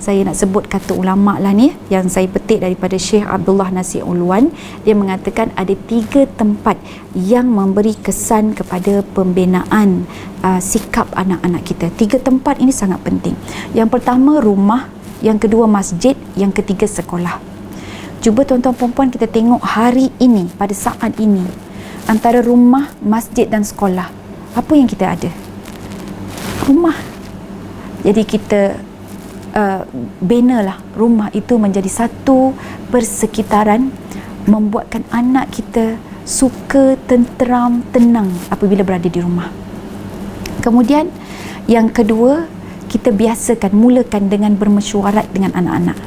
saya nak sebut kata ulama lah ni, yang saya petik daripada Syekh Abdullah Nasir Ulwan. Dia mengatakan ada 3 tempat yang memberi kesan kepada pembinaan sikap anak-anak kita. 3 tempat ini sangat penting. Yang pertama rumah, yang kedua masjid, yang ketiga sekolah. Cuba tuan-tuan perempuan kita tengok hari ini, pada saat ini, antara rumah, masjid dan sekolah, apa yang kita ada? Rumah. Jadi kita benalah rumah itu menjadi satu persekitaran, membuatkan anak kita suka, tenteram, tenang apabila berada di rumah. Kemudian yang kedua, kita biasakan, mulakan dengan bermesyuarat dengan anak-anak,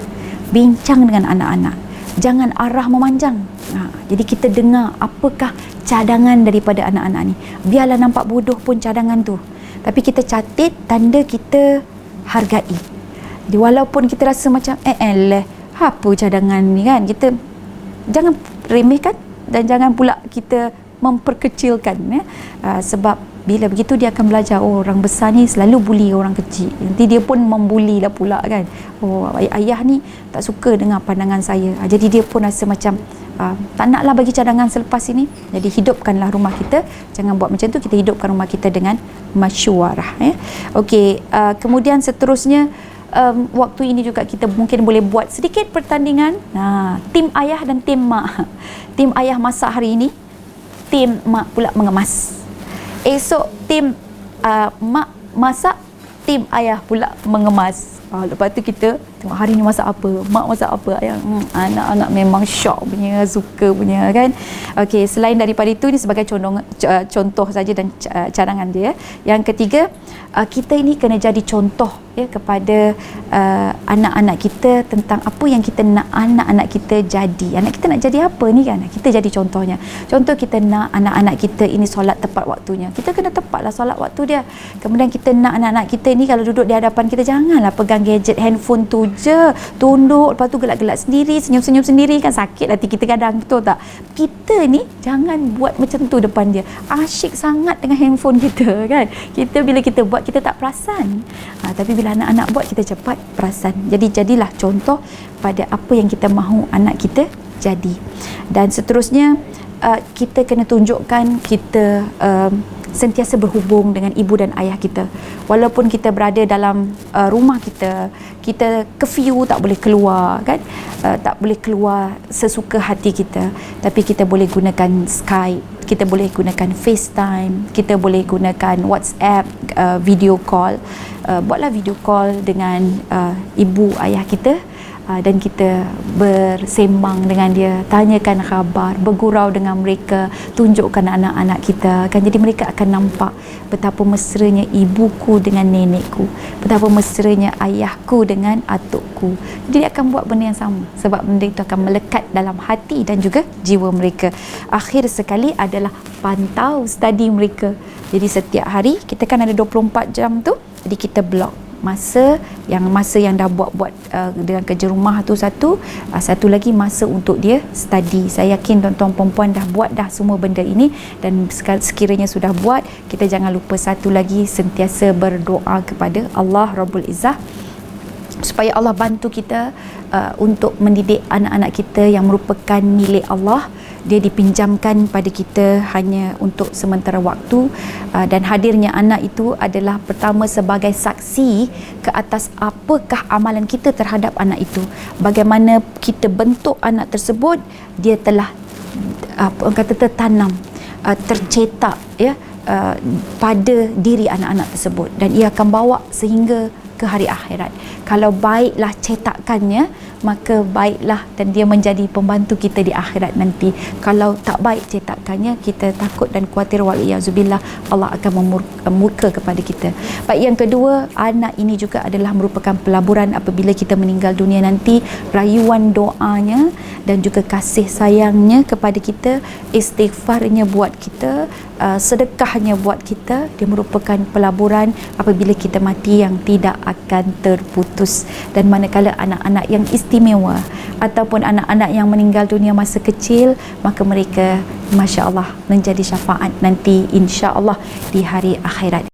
bincang dengan anak-anak, jangan arah memanjang. Jadi kita dengar apakah cadangan daripada anak-anak ni. Biarlah nampak bodoh pun cadangan tu, tapi kita catat, tanda kita hargai. Jadi walaupun kita rasa macam apa cadangan ni kan, kita jangan remehkan dan jangan pula kita memperkecilkan sebab bila begitu dia akan belajar, orang besar ni selalu buli orang kecil, nanti dia pun membuli lah pula kan. Ayah ni tak suka dengar pandangan saya, jadi dia pun rasa macam tak naklah bagi cadangan selepas ini. Jadi hidupkanlah rumah kita, jangan buat macam tu, kita hidupkan rumah kita dengan masyuarah. Okey, kemudian seterusnya, waktu ini juga kita mungkin boleh buat sedikit pertandingan. Tim ayah dan tim mak. Tim ayah masak hari ini, tim mak pula mengemas. Esok tim mak masak, tim ayah pula mengemas. Lepas tu kita tengok hari ni masak apa, mak masak apa, ayah, anak-anak memang syok punya, suka punya kan. Okey, selain daripada itu, ini sebagai contoh saja dan cadangan dia. Yang ketiga, kita ini kena jadi contoh kepada anak-anak kita tentang apa yang kita nak anak-anak kita jadi. Anak kita nak jadi apa ni kan, kita jadi contohnya. Contoh, kita nak anak-anak kita ini solat tepat waktunya, kita kena tepatlah solat waktu dia. Kemudian kita nak anak-anak kita ni kalau duduk di hadapan kita, janganlah pegang gadget handphone tu je, tunduk, lepas tu gelak-gelak sendiri, senyum-senyum sendiri, kan sakit hati kita kadang, betul tak? Kita ni jangan buat macam tu depan dia, asyik sangat dengan handphone kita kan. Kita bila kita buat, kita tak perasan, tapi bila anak-anak buat, kita cepat perasan. Jadi jadilah contoh pada apa yang kita mahu anak kita jadi. Dan seterusnya, kita kena tunjukkan kita sentiasa berhubung dengan ibu dan ayah kita. Walaupun kita berada dalam rumah kita, kita curfew, tak boleh keluar kan, tak boleh keluar sesuka hati kita, tapi kita boleh gunakan Skype, kita boleh gunakan FaceTime, kita boleh gunakan WhatsApp, video call. Buatlah video call dengan ibu ayah kita, dan kita bersembang dengan dia, tanyakan khabar, bergurau dengan mereka, tunjukkan anak-anak kita kan. Jadi mereka akan nampak betapa mesranya ibuku dengan nenekku, betapa mesranya ayahku dengan atukku. Jadi dia akan buat benda yang sama, sebab benda itu akan melekat dalam hati dan juga jiwa mereka. Akhir sekali adalah pantau study mereka. Jadi setiap hari kita kan ada 24 jam tu, jadi kita block masa yang dah buat dengan kerja rumah tu satu lagi masa untuk dia study. Saya yakin tuan-tuan perempuan dah buat dah semua benda ini, dan sekiranya sudah buat, kita jangan lupa satu lagi, sentiasa berdoa kepada Allah Rabbul Izzah supaya Allah bantu kita untuk mendidik anak-anak kita yang merupakan milik Allah. Dia dipinjamkan pada kita hanya untuk sementara waktu, dan hadirnya anak itu adalah pertama sebagai saksi ke atas apakah amalan kita terhadap anak itu. Bagaimana kita bentuk anak tersebut, dia telah tertanam, tercetak pada diri anak-anak tersebut, dan ia akan bawa sehingga ke hari akhirat. Kalau baiklah cetakannya, maka baiklah, dan dia menjadi pembantu kita di akhirat nanti. Kalau tak baik cetakannya, kita takut dan khawatir waliyazubillah Allah akan murka kepada kita. Baik, yang kedua, anak ini juga adalah merupakan pelaburan apabila kita meninggal dunia nanti. Rayuan doanya dan juga kasih sayangnya kepada kita, istighfarnya buat kita, sedekahnya buat kita, dia merupakan pelaburan apabila kita mati yang tidak akan terputus. Dan manakala anak-anak yang istimewa ataupun anak-anak yang meninggal dunia masa kecil, maka mereka Masya Allah menjadi syafaat nanti insya Allah di hari akhirat.